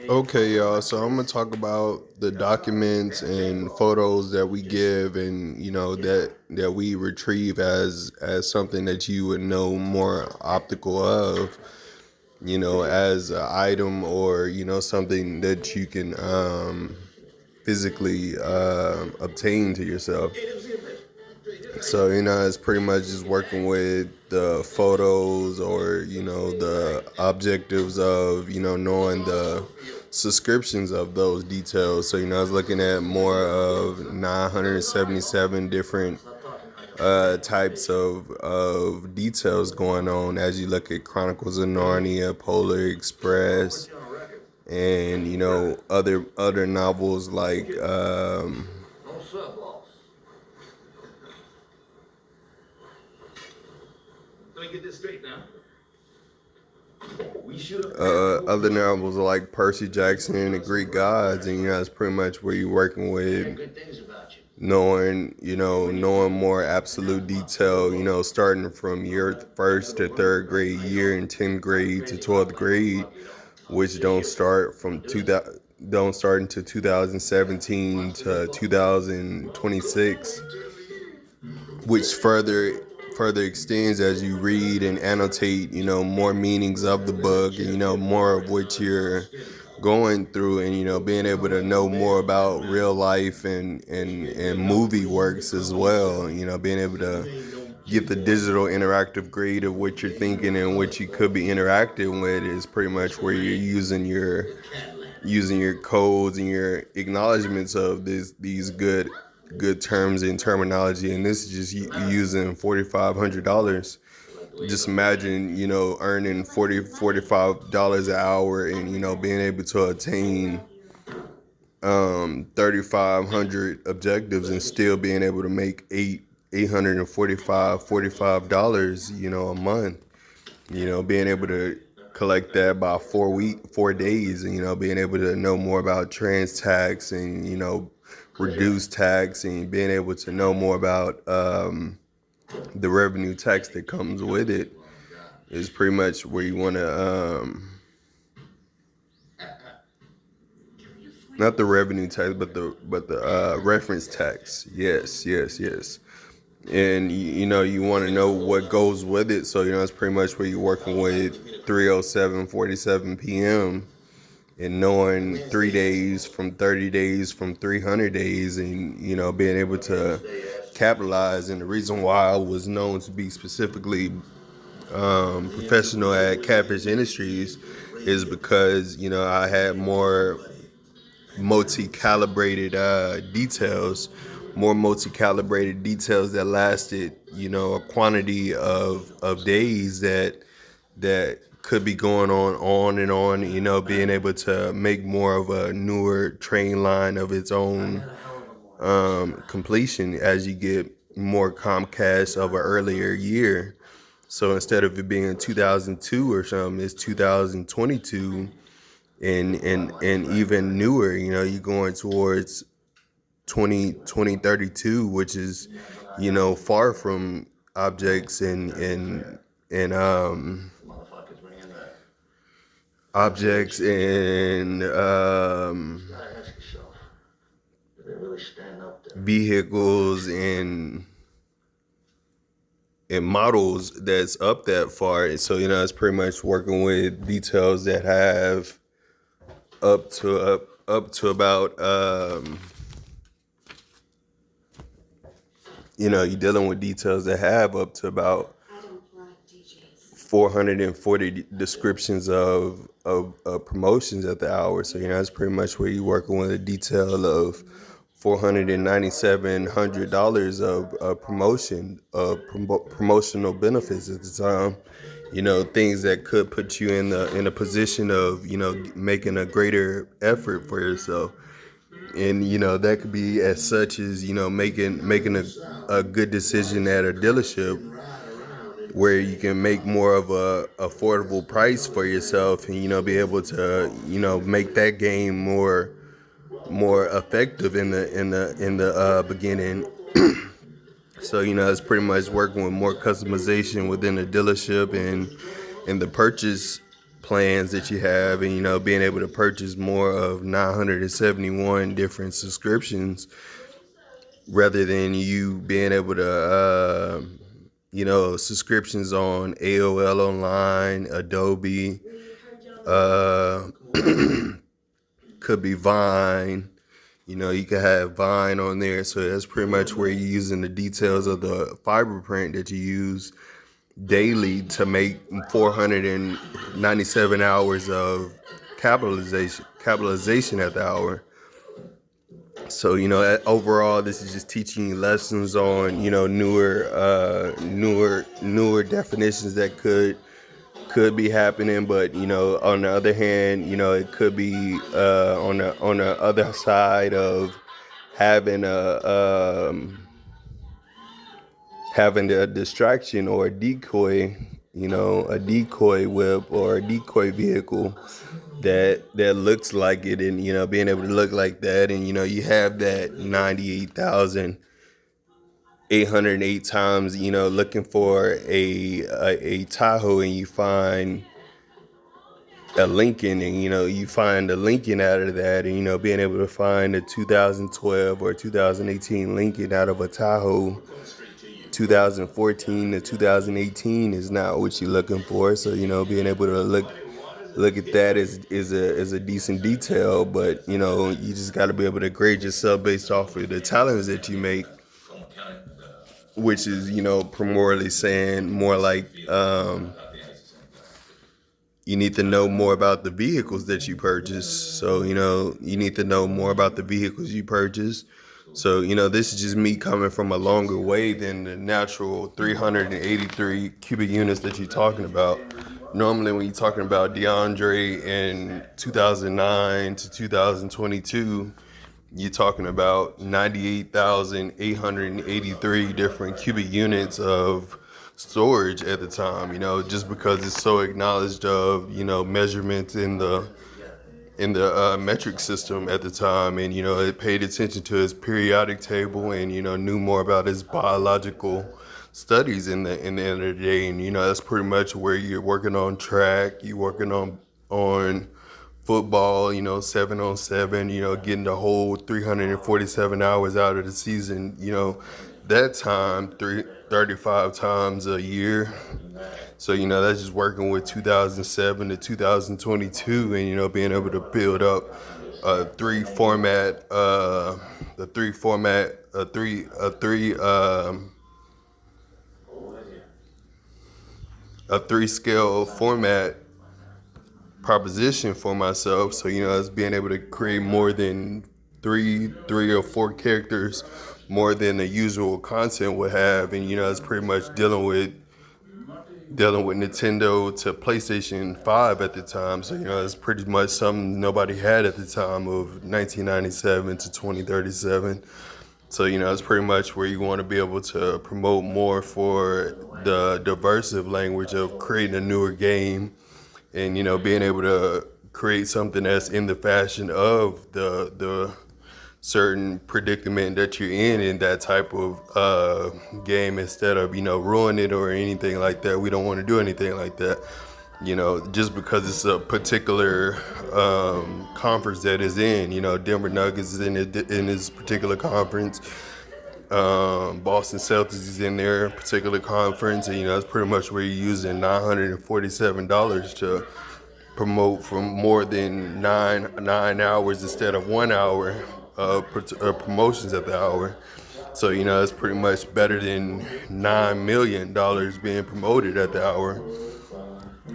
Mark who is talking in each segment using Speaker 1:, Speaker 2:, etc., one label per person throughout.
Speaker 1: Okay, y'all. So I'm gonna talk about the documents and photos that we give, and that we retrieve as something that you would know more optical of, as an item, or something that you can physically obtain to yourself. So it's pretty much just working with the photos, or the objectives of knowing the subscriptions of those details. So I was looking at more of 977 different types of details going on as you look at Chronicles of Narnia, Polar Express, and other novels like
Speaker 2: Let me get this straight now.
Speaker 1: other novels like Percy Jackson and the Greek Gods, and it's pretty much where you're working with knowing more absolute detail, starting from your first to third grade year, and 10th grade to 12th grade, which don't start until 2017 to 2026, which further extends as you read and annotate, more meanings of the book, and more of what you're going through, and being able to know more about real life and movie works as well. Being able to get the digital interactive grade of what you're thinking and what you could be interacting with is pretty much where you're using your codes and your acknowledgments of these good terms and terminology. And this is just using $4,500. Just imagine earning $45 an hour, and being able to attain 3,500 objectives, and still being able to make $845 a month. Being able to collect that by 4 days, and being able to know more about trans tax, and reduce tax, and being able to know more about the revenue tax that comes with it, is pretty much where you want to not the revenue tax, but the reference tax. Yes. And you want to know what goes with it. So it's pretty much where you're working with 307:47 p.m. and knowing 3 days from 30 days from 300 days, and being able to capitalize. And the reason why I was known to be specifically professional at Catfish Industries is because I had more multi-calibrated details that lasted a quantity of days, that could be going on and on, being able to make more of a newer train line of its own completion as you get more Comcast of an earlier year. So instead of it being 2002 or something, it's 2022, and even newer. You're going towards 2032, which is far from objects and objects and vehicles and models that's up that far. So it's pretty much working with details that have up to about you're dealing with details that have up to about 440 descriptions of promotions at the hour. So that's pretty much where you're working with a detail of $497 of promotion of promotional benefits at the time. Things that could put you in a position of making a greater effort for yourself. And that could be as such as making a good decision at a dealership, where you can make more of a affordable price for yourself, and be able to make that game more effective in the beginning. So it's pretty much working with more customization within the dealership and the purchase plans that you have, and being able to purchase more of 971 different subscriptions rather than you being able to subscriptions on AOL Online, Adobe, uh could be Vine. You could have Vine on there, so that's pretty much where you're using the details of the fiber print that you use daily to make 497 hours of capitalization at the hour. So overall, this is just teaching you lessons on newer definitions that could be happening, but on the other hand, it could be on the other side of having a distraction or a decoy, a decoy whip or a decoy vehicle that looks like it, and being able to look like that, and you have that 98,808 times looking for a Tahoe, and you find a Lincoln, and you find a Lincoln out of that, and being able to find a 2012 or 2018 Lincoln out of a Tahoe 2014 to 2018 is not what you're looking for. So being able to look at that is a decent detail, but you just got to be able to grade yourself based off of the talents that you make, which is primarily saying more like you need to know more about the vehicles that you purchase. So you need to know more about the vehicles you purchase. So this is just me coming from a longer way than the natural 383 cubic units that you're talking about. Normally when you're talking about DeAndre in 2009 to 2022, you're talking about 98,883 different cubic units of storage at the time, just because it's so acknowledged of, measurements in the metric system at the time, and it paid attention to his periodic table, and knew more about his biological studies in the end of the day. And that's pretty much where you're working on track, you're working on football, 7-on-7, getting the whole 347 hours out of the season, that time 35 times a year. So that's just working with 2007 to 2022, and being able to build up a three format, a three format, a three scale format proposition for myself. So it's being able to create more than three or four characters more than the usual content would have, and it's pretty much dealing with Nintendo to PlayStation 5 at the time. So it's pretty much something nobody had at the time of 1997 to 2037. So it's pretty much where you want to be able to promote more for the diversive language of creating a newer game, and being able to create something that's in the fashion of the certain predicament that you're in that type of game, instead of ruin it or anything like that. We don't want to do anything like that, just because it's a particular conference that is in. Denver Nuggets is in this particular conference. Boston Celtics is in their particular conference, and that's pretty much where you're using $947 to promote from more than nine hours instead of 1 hour promotions at the hour. So it's pretty much better than $9 million being promoted at the hour.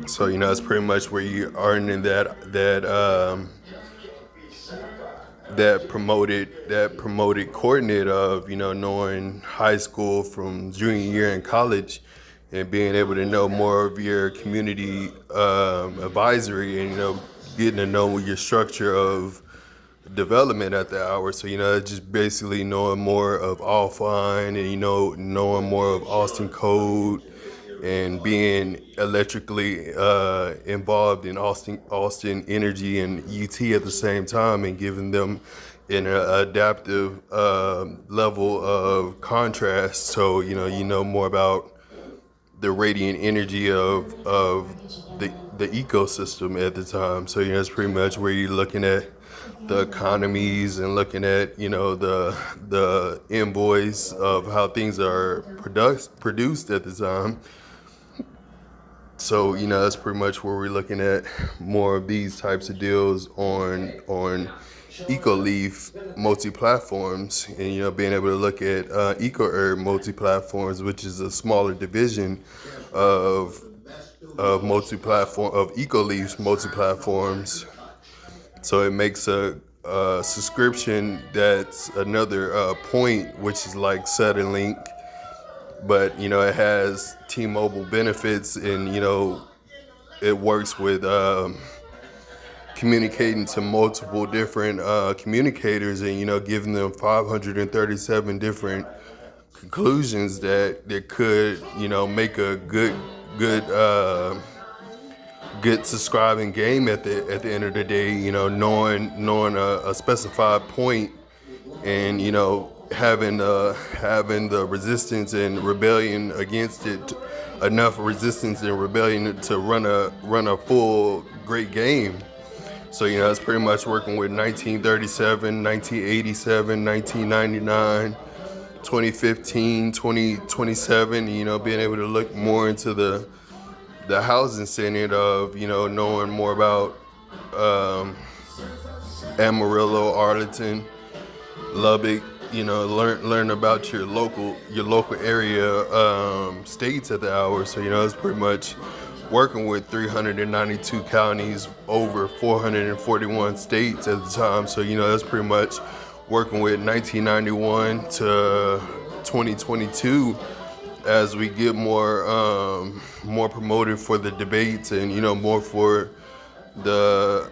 Speaker 1: So it's pretty much where you are in that promoted coordinate of knowing high school from junior year in college, and being able to know more of your community advisory, and getting to know your structure of development at the hour. So just basically knowing more of offline, and knowing more of Austin code, and being electrically involved in Austin Energy and UT at the same time, and giving them an adaptive level of contrast. So you know more about the radiant energy of the ecosystem at the time. So that's pretty much where you're looking at the economies and looking at the invoice of how things are produced at the time. So that's pretty much where we're looking at more of these types of deals on EcoLeaf multi-platforms, and being able to look at EcoHerb multi-platforms, which is a smaller division of multi-platform of EcoLeaf's multi-platforms. So it makes a subscription that's another point, which is like Suddenlink, but it has T-Mobile benefits, and it works with communicating to multiple different communicators, and giving them 537 different conclusions that could make a good subscribing game at the end of the day. Knowing a specified point, and having the resistance and rebellion against it, enough resistance and rebellion to run a full great game. So it's pretty much working with 1937, 1987, 1999, 2015, 2027. Being able to look more into the housing senate of knowing more about Amarillo, Arlington, Lubbock. Learn about your local area states at the hour. So it's pretty much working with 392 counties, over 441 states at the time. So that's pretty much working with 1991 to 2022, as we get more promoted for the debates, and more for the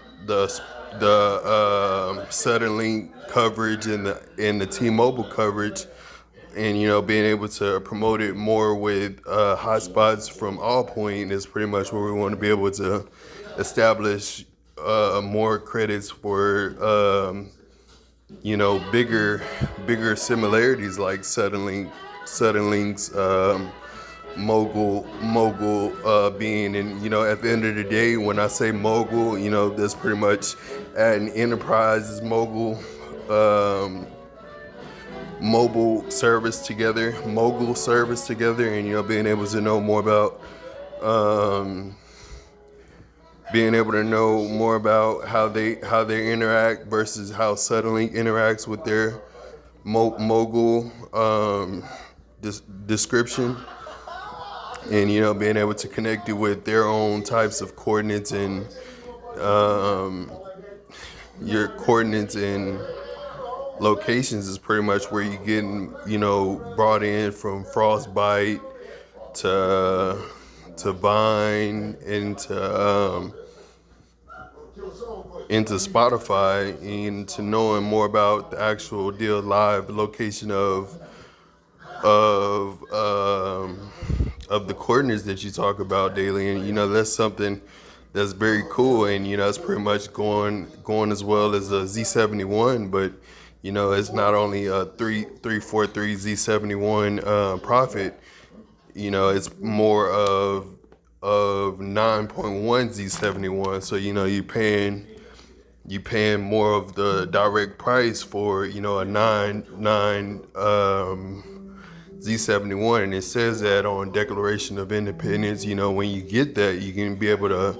Speaker 1: Suddenlink coverage and the T-Mobile coverage, and being able to promote it more with hotspots from Allpoint is pretty much where we want to be able to establish more credits for bigger similarities, like Suddenlink's mogul being, and at the end of the day, when I say mogul, that's pretty much adding enterprises, mogul service together, and being able to know more about how they interact versus how Suddenlink interacts with their mogul description, and being able to connect it with their own types of coordinates, and your coordinates and locations is pretty much where you're getting brought in, from Frostbite to Vine, into Spotify, and to knowing more about the actual deal live location of the coordinates that you talk about daily. And that's something that's very cool, and it's pretty much going as well as a Z71, but it's not only a 343 Z71 profit. It's more of 9.1 Z71. So you're paying more of the direct price for a 9 Z71, and it says that on Declaration of Independence. When you get that, you can be able to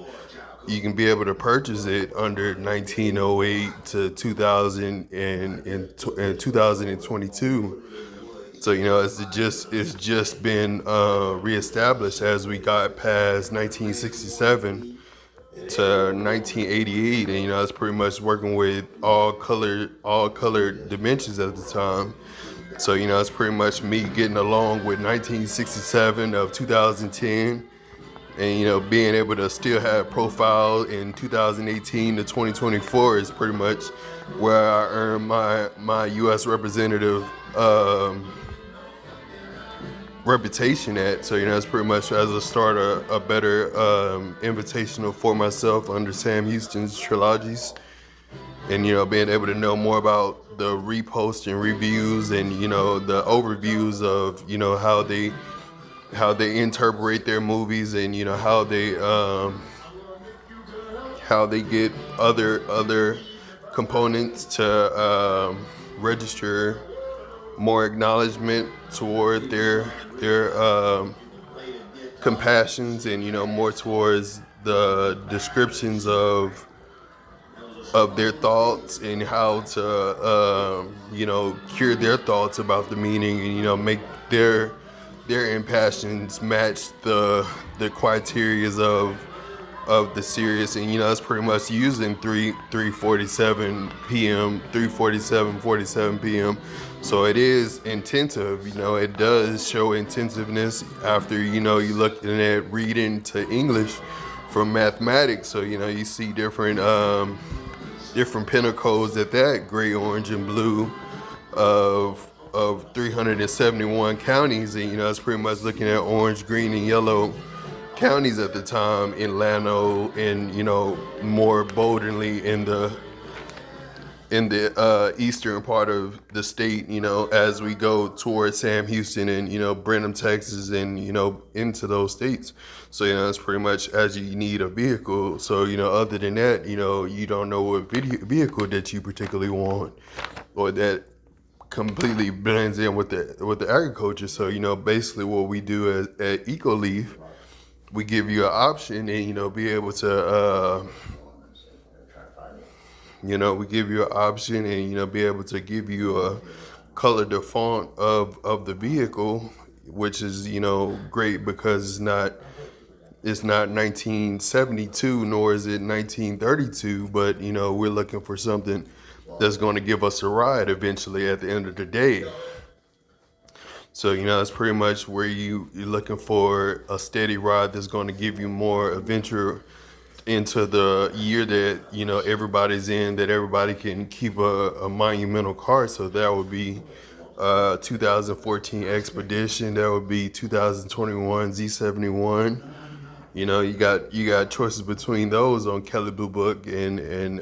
Speaker 1: purchase it under 1908 to 2000 and 2022. So it's just been reestablished as we got past 1967 to 1988, and it's pretty much working with all colored dimensions at the time. So it's pretty much me getting along with 1967 of 2010, and being able to still have profile in 2018 to 2024 is pretty much where I earn my U.S. representative reputation at. So it's pretty much as a start a better invitational for myself under Sam Houston's trilogies, and being able to know more about the repost and reviews, and the overviews of how they interpret their movies, and how they get other components to register more acknowledgement toward their compassions, and more towards the descriptions of their thoughts, and how to cure their thoughts about the meaning, and make their impassions match the criterias of the series. And it's pretty much using 3:47 p.m. 3:47 p.m. So it is intensive. It does show intensiveness after you looking at reading to English from mathematics. So you see different penal codes at that gray, orange, and blue of 371 counties, and it's pretty much looking at orange, green, and yellow counties at the time in Llano, and more boldly in the eastern part of the state, as we go towards Sam Houston and Brenham, Texas, and into those states. So it's pretty much as you need a vehicle. So other than that, you don't know what vehicle that you particularly want, or that completely blends in with the agriculture. So basically what we do at EcoLeaf, we give you an option, and be able to we give you an option, and be able to give you a color the font of the vehicle, which is great, because it's not 1972, nor is it 1932, but we're looking for something that's going to give us a ride eventually at the end of the day. So it's pretty much where you're looking for a steady ride that's going to give you more adventure into the year that everybody's in, that everybody can keep a monumental car. So that would be 2014 Expedition. That would be 2021 Z71. You got choices between those on Kelly Blue Book and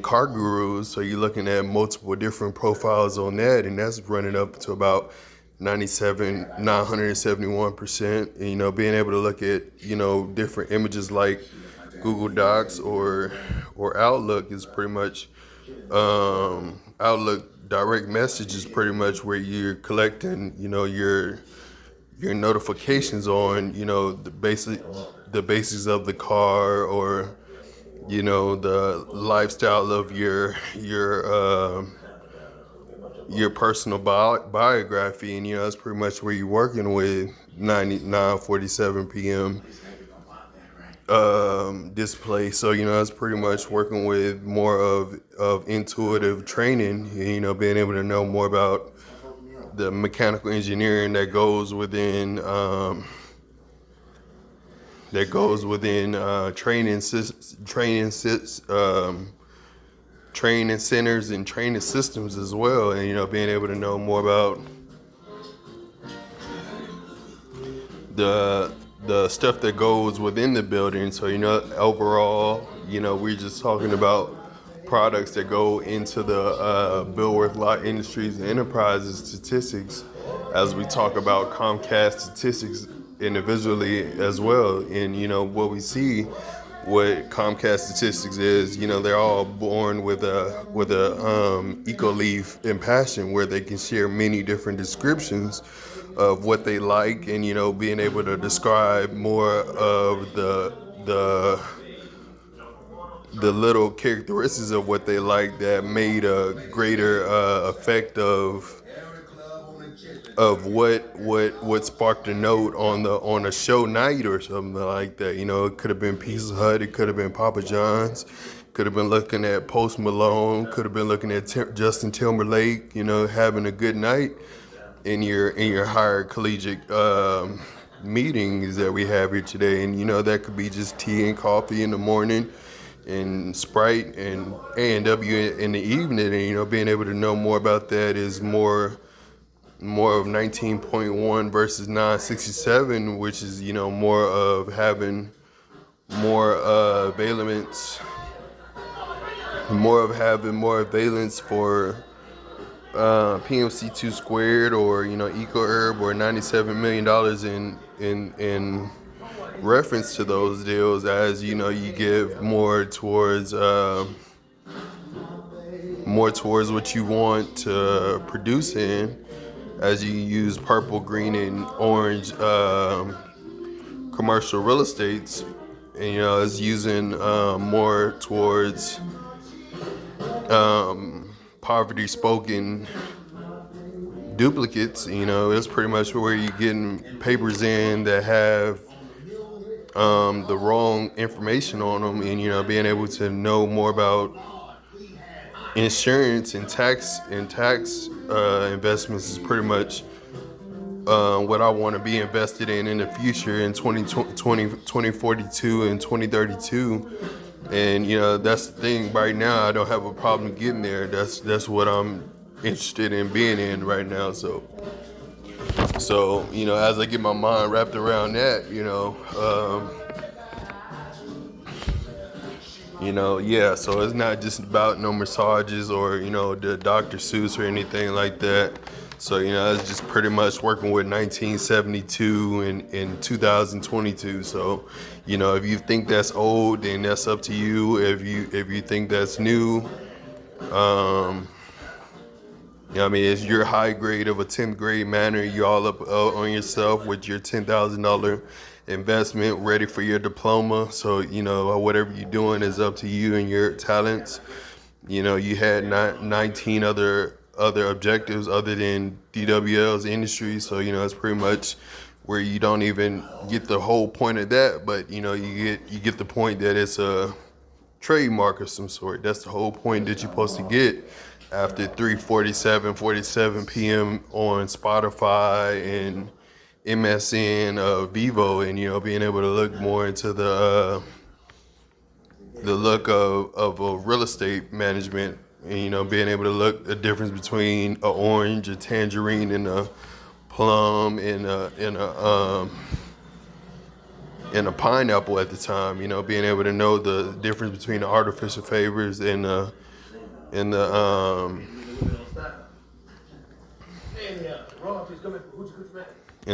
Speaker 1: Car Gurus. So you're looking at multiple different profiles on that, and that's running up to about 971%. And, being able to look at different images like Google Docs or Outlook is pretty much Outlook direct message is pretty much where you're collecting your notifications on the basics of the car, or the lifestyle of your personal biography. And that's pretty much where you're working with 9:47 p.m. Display. So it's pretty much working with more of intuitive training, being able to know more about the mechanical engineering that goes within training centers and training systems as well, and being able to know more about the stuff that goes within the building. So overall, we're just talking about products that go into the Billworth Lot Industries and Enterprises statistics, as we talk about Comcast statistics individually as well. And what we see, what Comcast statistics is, they're all born with a EcoLeaf and passion, where they can share many different descriptions of what they like, and being able to describe more of the little characteristics of what they like that made a greater effect of what sparked a note on a show night or something like that. It could have been Pizza Hut, it could have been Papa John's, could have been looking at Post Malone, could have been looking at Justin Timberlake, having a good night in your higher collegiate meetings that we have here today. And that could be just tea and coffee in the morning, and Sprite and A&W in the evening. And being able to know more about that is more of 19.1 versus 967, which is more of having more valence, more of having more valence for PMC2 squared, or Eco Herb, or $97 million in reference to those deals, as you give more towards what you want to produce in, as you use purple, green, and orange commercial real estates, and it's using more towards poverty spoken duplicates. It's pretty much where you're getting papers in that have the wrong information on them, and being able to know more about insurance and tax investments is pretty much what I want to be invested in the future, in 2042 and 2032. And that's the thing. Right now, I don't have a problem getting there. That's what I'm interested in being in right now. So as I get my mind wrapped around that, yeah. So it's not just about no massages or the Dr. Seuss or anything like that. So it's just pretty much working with 1972 and in 2022. So if you think that's old, then that's up to you. If you think that's new, it's your high grade of a 10th grade manner. You all up on yourself with your $10,000 investment, ready for your diploma. So whatever you're doing is up to you and your talents. You had 19 other objectives other than DWL's industry. So it's pretty much where you don't even get the whole point of that, but you get the point that it's a trademark of some sort. That's the whole point that you're supposed to get after 3:47 p.m. on Spotify and MSN, Vivo, and being able to look more into the look of a real estate management, and being able to look the difference between a orange, a tangerine, and a plum, and a pineapple at the time. Being able to know the difference between the artificial flavors and the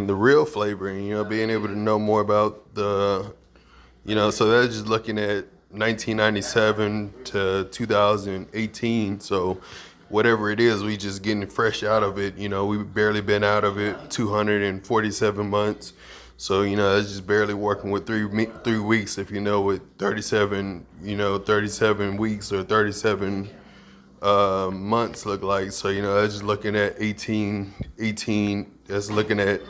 Speaker 1: real flavor, and being able to know more about so that's just looking at 1997 to 2018. So whatever it is, we just getting fresh out of it. We've barely been out of it 247 months. So it's just barely working with 3 weeks. If with 37 weeks or 37 months look like. So that's just looking at 18. That's looking at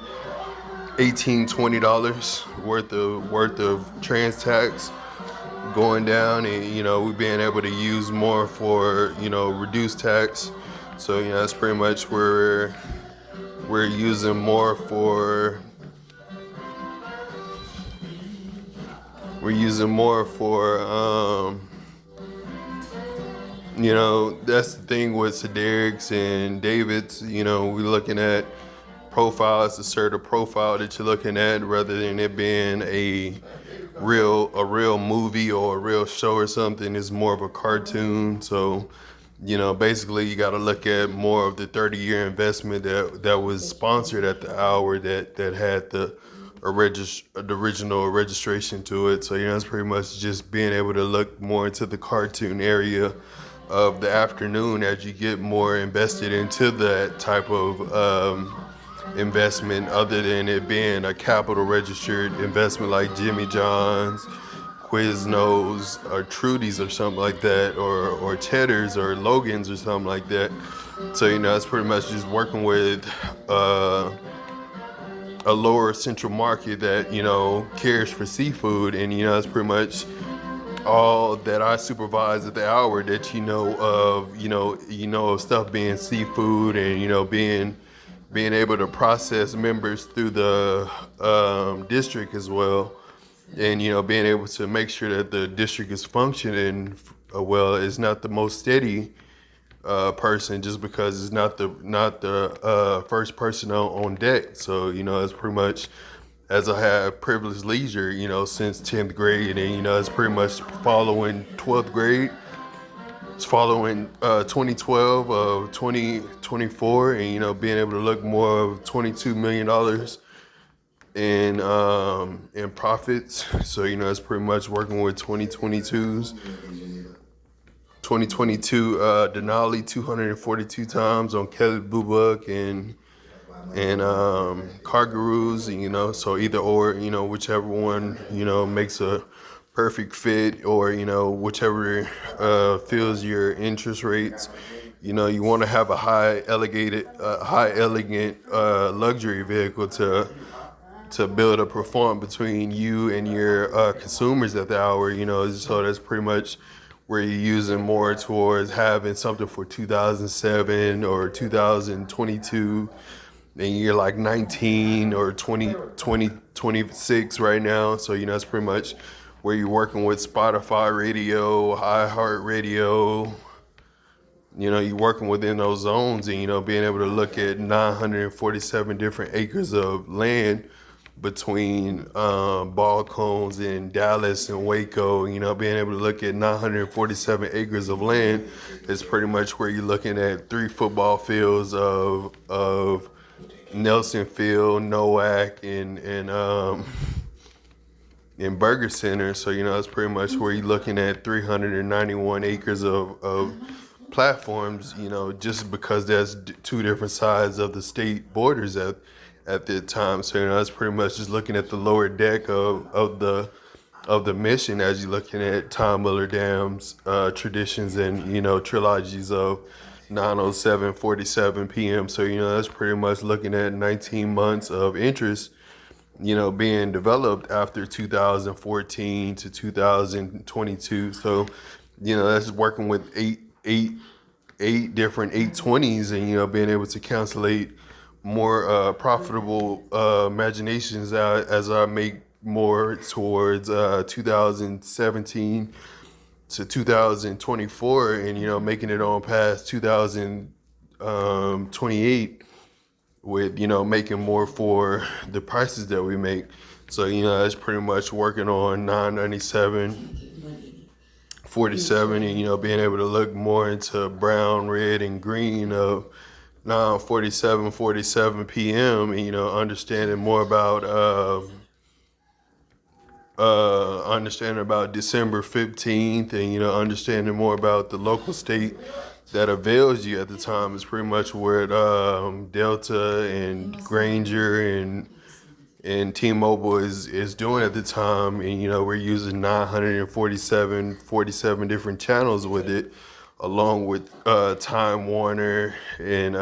Speaker 1: $18-20 worth of trans tax going down, and we being able to use more for reduced tax. So that's pretty much where we're using more for. That's the thing with Cedric's and David's. We're looking at profiles, the sort of profile that you're looking at, rather than it being a real movie or a real show or something. It's more of a cartoon. So basically you got to look at more of the 30-year investment that was sponsored at the hour, that had the original registration to it. So it's pretty much just being able to look more into the cartoon area of the afternoon as you get more invested into that type of investment, other than it being a capital registered investment like Jimmy John's, Quiznos, or Trudy's or something like that, or Cheddar's or Logan's or something like that. So it's pretty much just working with a lower central market that cares for seafood, and it's pretty much all that I supervise at the hour, that of stuff being seafood, and being able to process members through the district as well, and being able to make sure that the district is functioning well. It's not the most steady person just because it's not the first person on deck. So it's pretty much, as I have privileged leisure since 10th grade, and it's pretty much following 12th grade. It's following 2012 of 2024, and being able to look more of $22 million in profits. So it's pretty much working with 2022 Denali 242 times on Kelly Blue Book and Cargaroos, so either or, whichever one makes a perfect fit, or whichever fills your interest rates. You want to have a high elegant luxury vehicle to build a performance between you and your consumers at the hour. So that's pretty much where you're using more towards having something for 2007 or 2022, and you're like 19 or 26 right now. So that's pretty much where you're working with Spotify radio, iHeart radio. You're working within those zones, and being able to look at 947 different acres of land between ball cones in Dallas and Waco. Being able to look at 947 acres of land is pretty much where you're looking at 3 football fields of Nelson Field, Nowak, and Burger Center. So that's pretty much where you're looking at 391 acres of platforms. Just because that's 2 different sides of the state borders at the time. So that's pretty much just looking at the lower deck of the mission, as you're looking at Tom Miller Dam's traditions and trilogies of 9:07:47 p.m. So that's pretty much looking at 19 months of interest being developed after 2014 to 2022. So that's working with eight different 820s, and being able to cancellate more profitable imaginations as I make more towards 2017 to 2024, and making it on past 2028 with making more for the prices that we make. So that's pretty much working on 997 47, and being able to look more into brown, red, and green of 9:47:47 p.m. and understanding more about understanding about December 15th, and understanding more about the local state that avails you at the time is pretty much where Delta and Granger and T-Mobile is doing at the time. And we're using 947 different channels with it, along with Time Warner and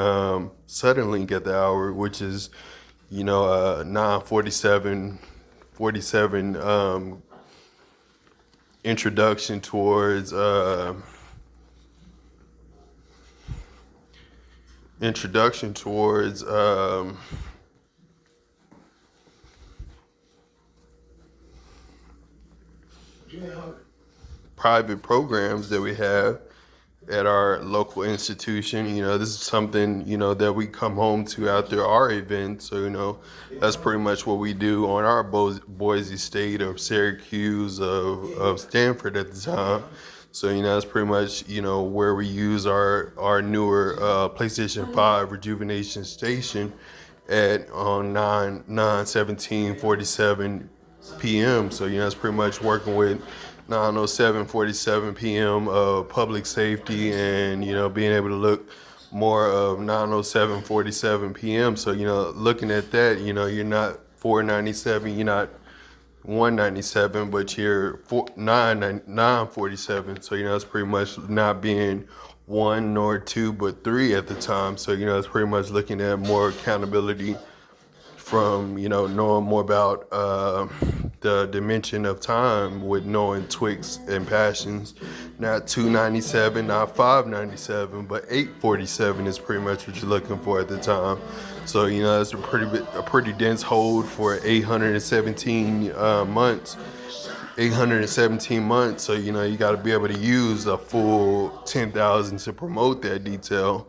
Speaker 1: Suddenlink at the hour, which is 9:47:47 introduction towards introduction towards private programs that we have at our local institution. This is something, that we come home to after our event. So, that's pretty much what we do on our Boise State of Syracuse of Stanford at the time. So, that's pretty much, where we use our newer PlayStation 5 rejuvenation station on 9/17:47 p.m. So, that's pretty much working with 9:07:47 p.m. of public safety, and being able to look more of 9:07:47 p.m. So looking at that, you're not 497, you're not 197, but you're 947. So it's pretty much not being 1 nor 2 but 3 at the time. So it's pretty much looking at more accountability from knowing more about the dimension of time, with knowing Twix and Passions. Not 297, not 597, but 847 is pretty much what you're looking for at the time. So it's a pretty dense hold for 817 months. 817 months. So you got to be able to use a full 10,000 to promote that detail.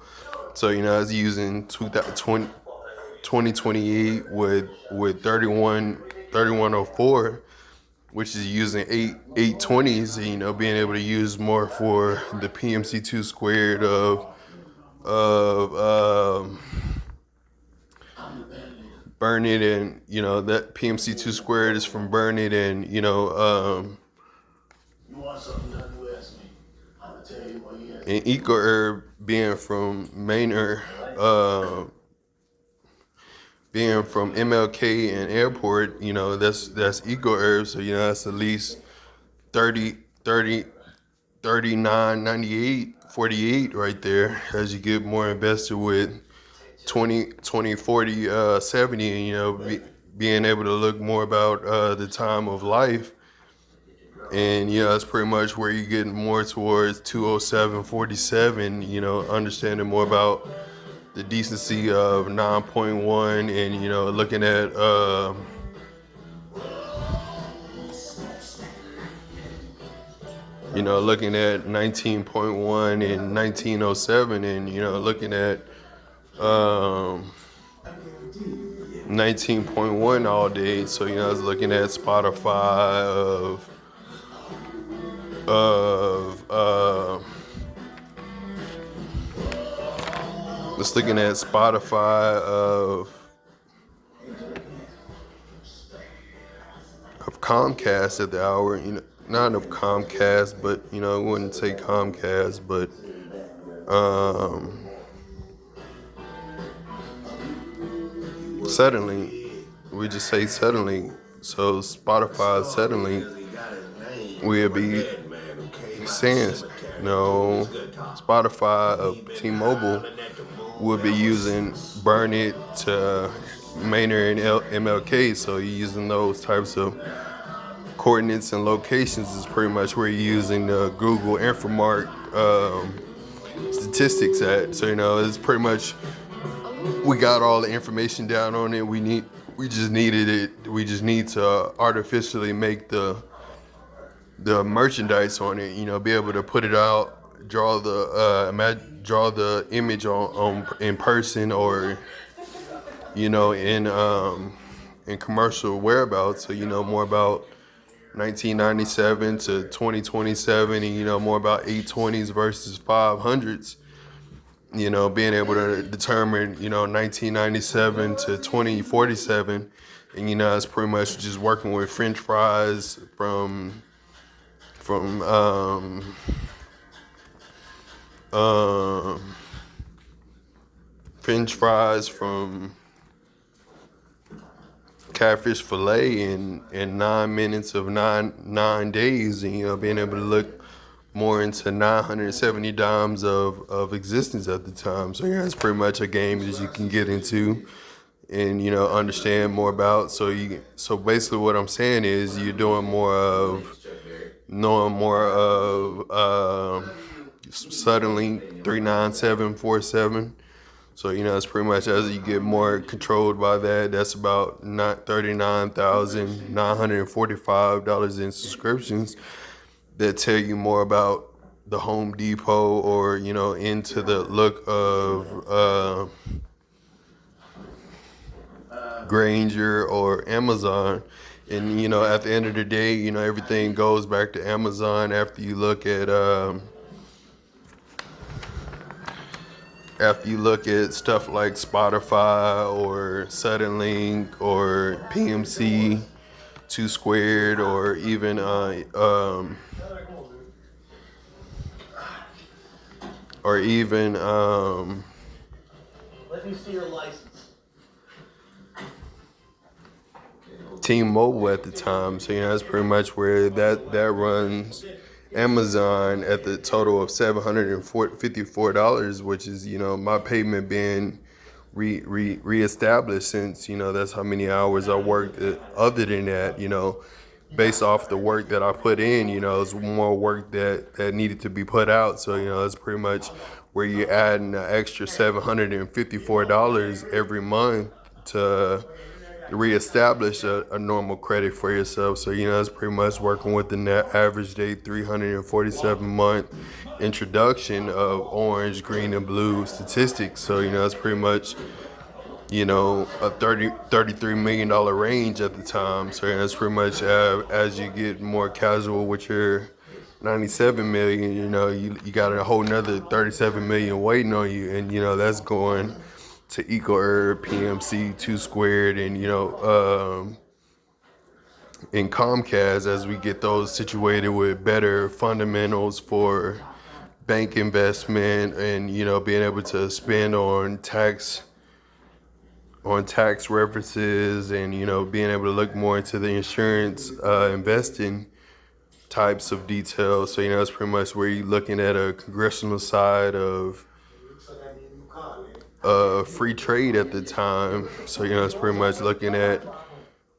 Speaker 1: So it's using 2028 with 3104, which is using 820s, and being able to use more for the PMC2 squared of burn it, and that PMC2 squared is from burn it, and and eco herb being from Maynard, being from MLK and airport, that's eco herb, so that's at least 30 30 39 98 48 right there, as you get more invested with 20 40 70, and being able to look more about the time of life. And that's pretty much where you're getting more towards 207 47, understanding more about the decency of 9.1, and looking at looking at 19.1 and 1907, and looking at 19.1 all day. So I was looking at Spotify of just looking at Spotify of Comcast at the hour. Not of Comcast, but I wouldn't say Comcast, but suddenly, we just say suddenly. So Spotify suddenly will be saying, Spotify of T-Mobile would be using Burn It to Maynard and MLK. So you're using those types of coordinates and locations is pretty much where you're using the Google Infomark statistics at. So it's pretty much, we got all the information down on it. We just needed it. We just need to artificially make the merchandise on it. Be able to put it out, draw the image on in person, or in commercial whereabouts. So more about 1997 to 2027, and more about 820s versus 500s. Being able to determine 1997 to 2047, and it's pretty much just working with French fries from French fries from catfish fillet in 9 minutes of nine days, and being able to look more into 970 dimes of existence at the time. So it's pretty much a game that you can get into and understand more about. So basically what I'm saying is you're doing more of knowing more of suddenly 39747. So it's pretty much, as you get more controlled by that, that's about not $39,945 in subscriptions that tell you more about the Home Depot, or into the look of Granger or Amazon. And at the end of the day, everything goes back to Amazon after you look at stuff like Spotify or Suddenlink or PMC 2 squared, or even
Speaker 2: Let me see your license.
Speaker 1: T-Mobile at the time. So that's pretty much where that runs Amazon at the total of $754, which is my payment being reestablished, since that's how many hours I worked. Other than that, based off the work that I put in, it's more work that needed to be put out. So it's pretty much where you're adding an extra $754 every month to reestablish a normal credit for yourself. So it's pretty much working with the net average day 347-month introduction of orange, green, and blue statistics. So it's pretty much a $33 million range at the time. So that's pretty much as you get more casual with your 97 million, you got a whole nother 37 million waiting on you. And, that's going to EcoHerb, PMC, Two Squared, and, in Comcast as we get those situated with better fundamentals for bank investment and, being able to spend on tax references and being able to look more into the insurance investing types of details. So that's pretty much where you're looking at a congressional side of free trade at the time. So it's pretty much looking at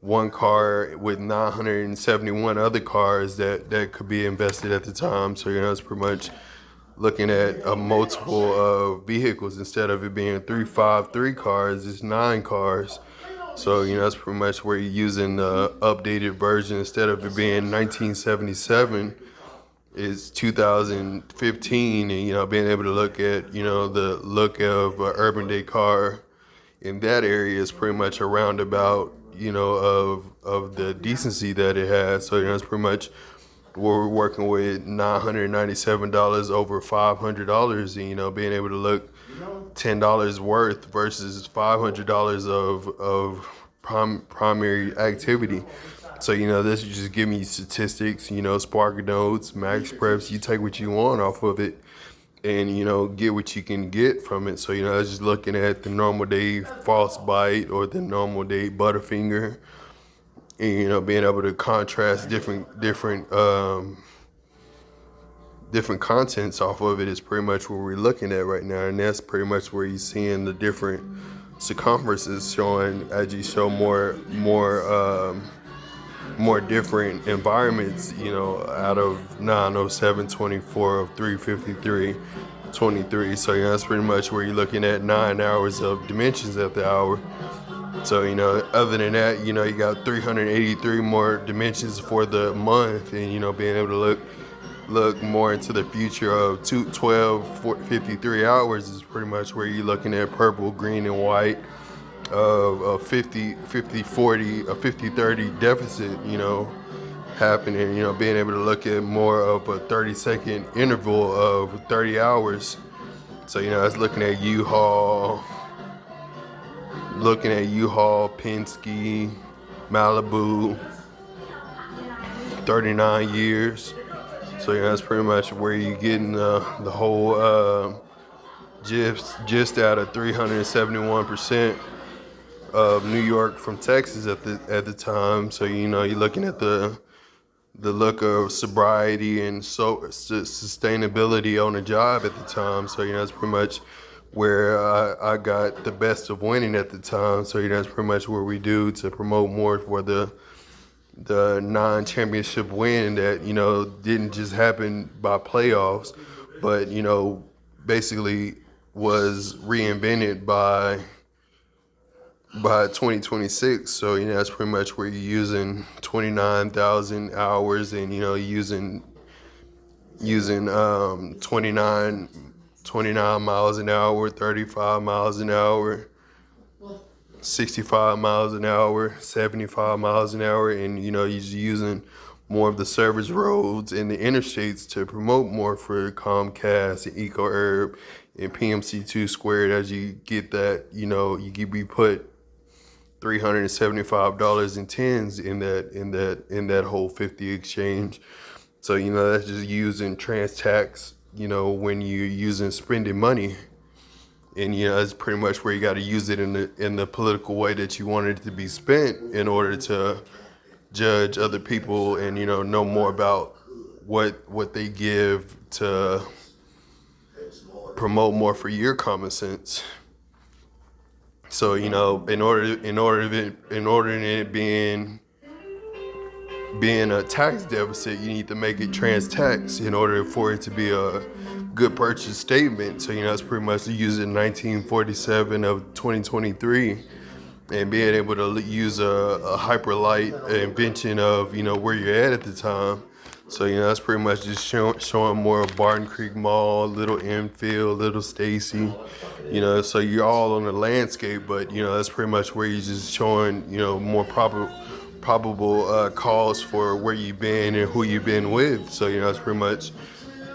Speaker 1: one car with 971 other cars that could be invested at the time. So it's pretty much looking at a multiple of vehicles. Instead of it being 353 cars, it's 9 cars. So that's pretty much where you're using the updated version. Instead of it being 1977, it's 2015, and being able to look at the look of an urban day car in that area is pretty much a roundabout of the decency that it has. So it's pretty much where we're working with $997 over $500, and being able to look $10 worth versus $500 of primary activity. So this is just giving you statistics, Spark Notes, Max Preps. You take what you want off of it, and get what you can get from it. So I was just looking at the normal day false bite or the normal day butterfinger, and being able to contrast different contents off of it is pretty much what we're looking at right now. And that's pretty much where you're seeing the different circumferences showing as you show more different environments, out of 907, 24 of 353, 23. So that's pretty much where you're looking at 9 hours of dimensions at the hour. So other than that, you got 383 more dimensions for the month, and being able to look more into the future of 53 hours is pretty much where you're looking at purple, green, and white of a 50, 40, a 50-30 deficit, happening, being able to look at more of a 30-second interval of 30 hours. So, that's looking at U-Haul, Penske, Malibu, 39 years. So that's pretty much where you're getting the whole just out of 371% of New York from Texas at the time. So you're looking at the look of sobriety and sustainability on the job at the time. So that's pretty much where I got the best of winning at the time. So that's pretty much what we do to promote more for the non-championship win that didn't just happen by playoffs, but basically was reinvented by 2026. So that's pretty much where you're using 29,000 hours and using 29 miles an hour, 35 miles an hour, 65 miles an hour, 75 miles an hour, and you're using more of the service roads and the interstates to promote more for Comcast and EcoHerb and PMC 2 Squared. As you get that, we put $375 in tens in that whole 50 exchange. So that's just using trans tax, when you're using spending money. And that's pretty much where you got to use it in the political way that you want it to be spent in order to judge other people and know more about what they give to promote more for your common sense. So in order it being a tax deficit, you need to make it trans tax in order for it to be a good purchase statement. So it's pretty much using 1947 of 2023 and being able to use a hyperlight invention of where you're at the time. So, that's pretty much just showing more of Barton Creek Mall, Little Enfield, Little Stacy, so you're all on the landscape, but, that's pretty much where you're just showing, more probable calls for where you've been and who you've been with. So, that's pretty much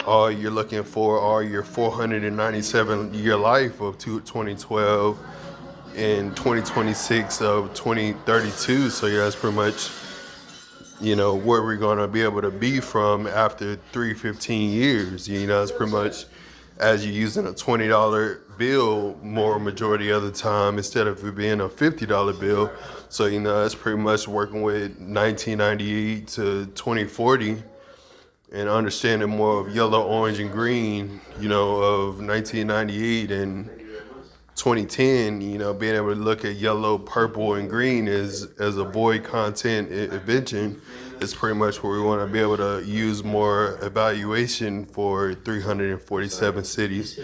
Speaker 1: all you're looking for are your 497 year life of 2012 and 2026 of 2032. So, that's pretty much where we're going to be able to be from after 315 years. It's pretty much as you're using a $20 bill more majority of the time instead of it being a $50 bill. So, it's pretty much working with 1998 to 2040 and understanding more of yellow, orange, and green, of 1998 and 2010, being able to look at yellow, purple, and green as a void content invention is pretty much where we want to be able to use more evaluation for 347 cities.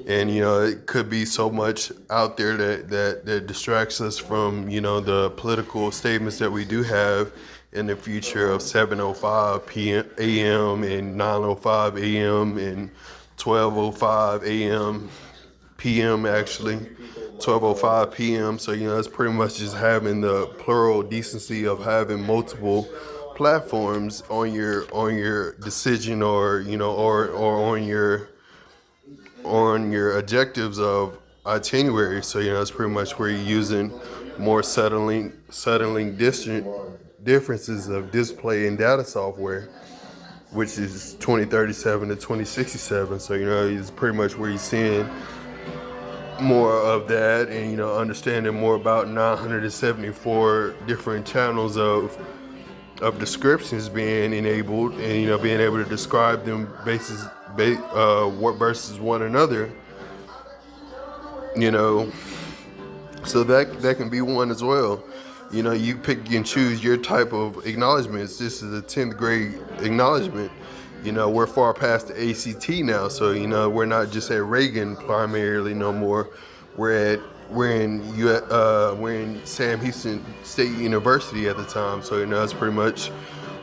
Speaker 1: And, it could be so much out there that distracts us from, the political statements that we do have in the future of 7:05 p.m. a.m. and 9:05 a.m. and 12:05 a.m. p.m. actually, 12:05 p.m. So, it's pretty much just having the plural decency of having multiple platforms on your decision or on your objectives of itinerary. So, it's pretty much where you're using more settling differences of display and data software, which is 2037 to 2067. So, it's pretty much where you're seeing more of that and understanding more about 974 different channels of descriptions being enabled and being able to describe them versus one another, you know so that can be one as well. You pick and choose your type of acknowledgments. This is a 10th grade acknowledgement. We're far past the ACT now, so we're not just at Reagan primarily no more. We're in Sam Houston State University at the time, so it's pretty much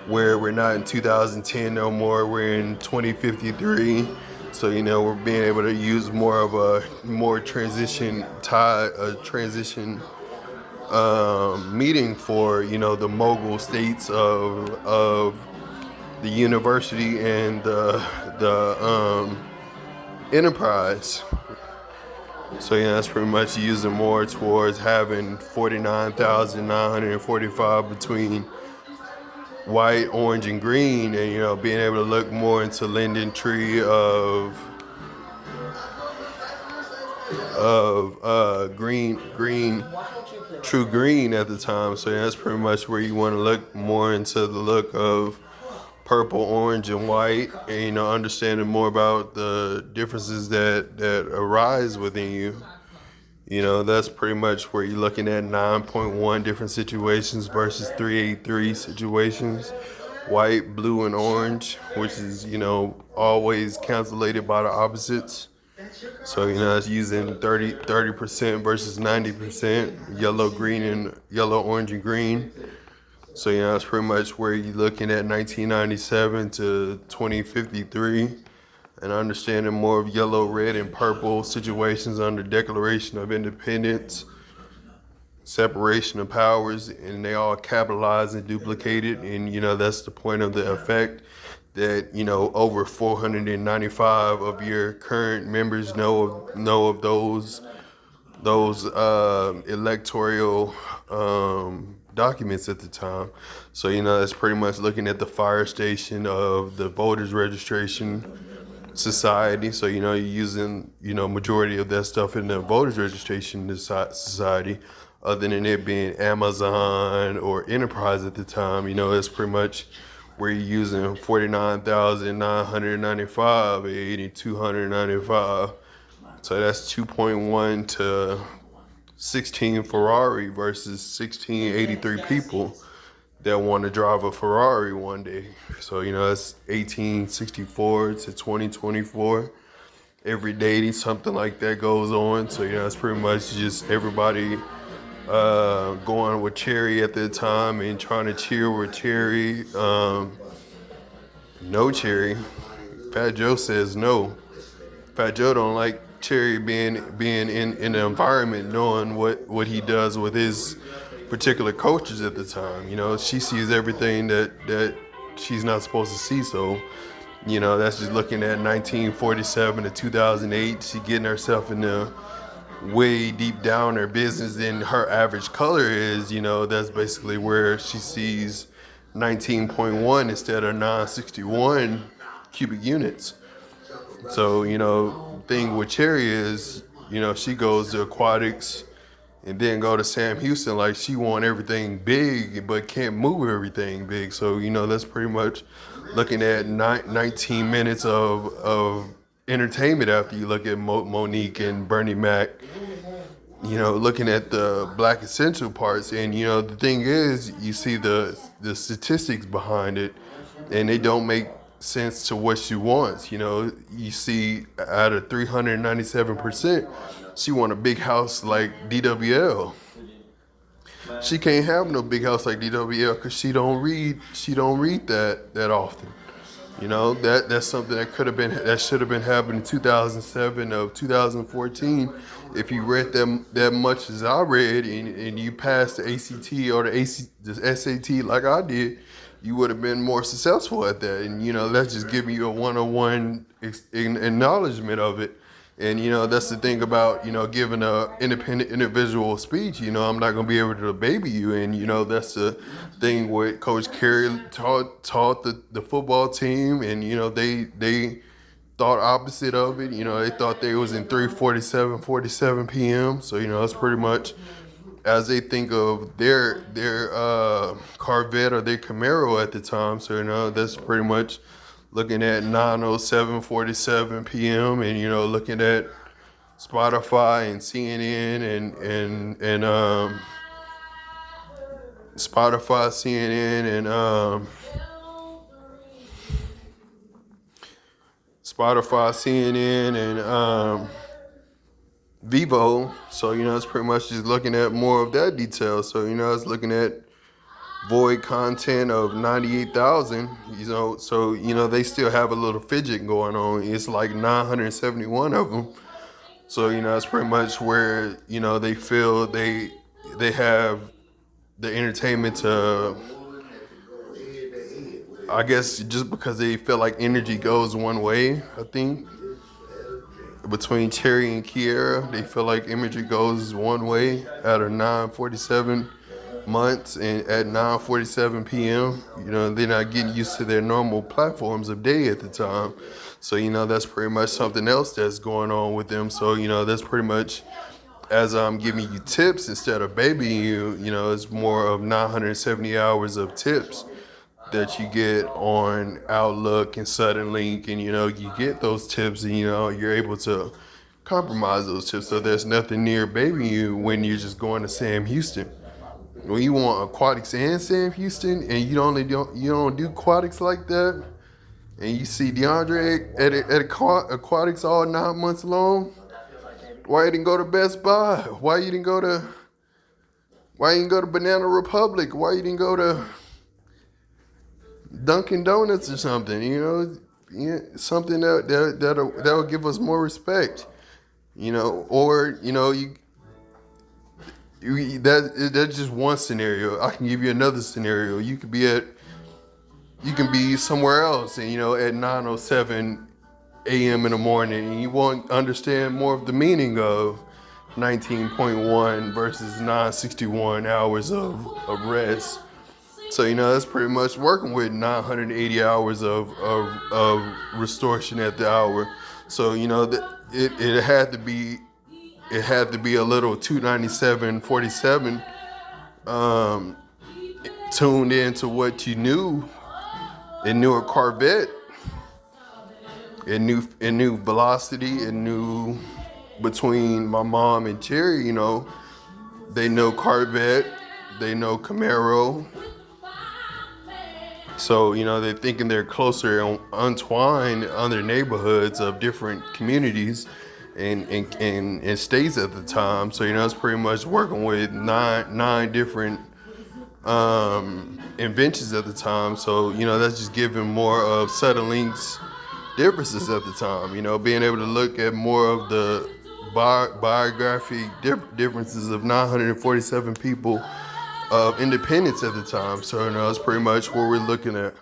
Speaker 1: where we're not in 2010 no more. We're in 2053. So we're being able to use more of a transition meeting for the mogul states of the university and the enterprise. So that's pretty much using more towards having 49,945 between white, orange, and green, and being able to look more into linden tree of green, true green at the time. So that's pretty much where you want to look more into the look of purple, orange, and white, and understanding more about the differences that arise within you. That's pretty much where you're looking at 9.1 different situations versus 383 situations. White, blue, and orange, which is, always cancellated by the opposites. So, it's using 30% versus 90%, yellow, orange, and green. So, that's pretty much where you're looking at 1997 to 2053 and understanding more of yellow, red, and purple situations under Declaration of Independence, separation of powers, and they all capitalized and duplicated. And, that's the point of the effect that, over 495 of your current members know of those electoral documents at the time. So, that's pretty much looking at the fire station of the voters registration society. So, you're using, majority of that stuff in the voters registration society, other than it being Amazon or Enterprise at the time. It's pretty much where you're using 49,995 and 8,295. So that's 2.1 to 16 Ferrari versus 1683 people that want to drive a Ferrari one day. So, that's 1864 to 2024. Every day something like that goes on. So, it's pretty much just everybody going with Cherry at the time and trying to cheer with Cherry. No, Cherry. Fat Joe says no. Fat Joe don't like Cherry being in the environment, knowing what he does with his particular coaches at the time. You know, she sees everything that she's not supposed to see. So, you know, that's just looking at 1947 to 2008. She getting herself in the way deep down her business than her average color is. You know, that's basically where she sees 19.1 instead of 961 cubic units. So, you know, thing with Cherry is, you know, she goes to aquatics and then go to Sam Houston like she want everything big but can't move everything big. So, you know, that's pretty much looking at 19 minutes of entertainment after you look at Monique and Bernie Mac, you know, looking at the Black Essential parts. And, you know, the thing is, you see the statistics behind it, and they don't make sense to what she wants. You know, you see out of 397%, she want a big house like DWL. She can't have no big house like DWL because she don't read that often. You know, that's something that should have been happening in 2007 of 2014. If you read that much as I read, and you passed the ACT or the SAT like I did, you would have been more successful at that. And you know, that's just giving you a one-on-one acknowledgement of it. And you know, that's the thing about, you know, giving a independent individual speech. You know, I'm not gonna be able to baby you. And you know, that's the thing with Coach Carey taught the football team. And you know, they thought opposite of it. You know, they thought they was in 3:47 p.m. So you know, it's pretty much as they think of their Corvette or their Camaro at the time. So you know, that's pretty much looking at 9:07:47 p.m. and you know, looking at Spotify and CNN and Spotify, CNN, and Spotify, CNN, and Vivo. So you know, it's pretty much just looking at more of that detail. So you know, it's looking at void content of 98,000, you know, so you know, they still have a little fidget going on. It's like 971 of them. So you know, it's pretty much where, you know, they feel they have the entertainment to, I guess, just because they feel like energy goes one way. I think between Cherry and Kiera, they feel like energy goes one way out of 947 months and at 9:47 p.m. You know, they're not getting used to their normal platforms of day at the time. So, you know, that's pretty much something else that's going on with them. So, you know, that's pretty much, as I'm giving you tips instead of babying you, you know, it's more of 970 hours of tips that you get on Outlook and Sudden Link. And, you know, you get those tips and, you know, you're able to compromise those tips. So there's nothing near babying you when you're just going to Sam Houston. When you want aquatics and Sam Houston, and you don't do aquatics like that, and you see DeAndre at aquatics all 9 months long, why you didn't go to Best Buy? Why you didn't go to Banana Republic? Why you didn't go to Dunkin' Donuts or something? You know, yeah, something that'll give us more respect. You know, or you know, that's just one scenario. I can give you another scenario. You can be somewhere else, and you know, at 9:07 a.m. in the morning, and you won't understand more of the meaning of 19.1 versus 961 hours of rest. So you know, that's pretty much working with 980 hours of restoration at the hour. So you know, it had to be a little 297.47 tuned into what you knew and knew a Corvette and knew velocity and knew between my mom and Cherry, you know, they know Corvette, they know Camaro. So, you know, they're thinking they're closer and entwined other neighborhoods of different communities and states at the time. So, you know, it's pretty much working with nine different inventions at the time. So, that's just giving more of Sutherland's differences at the time. Being able to look at more of the biographic differences of 947 people of independence at the time. So, that's pretty much what we're looking at.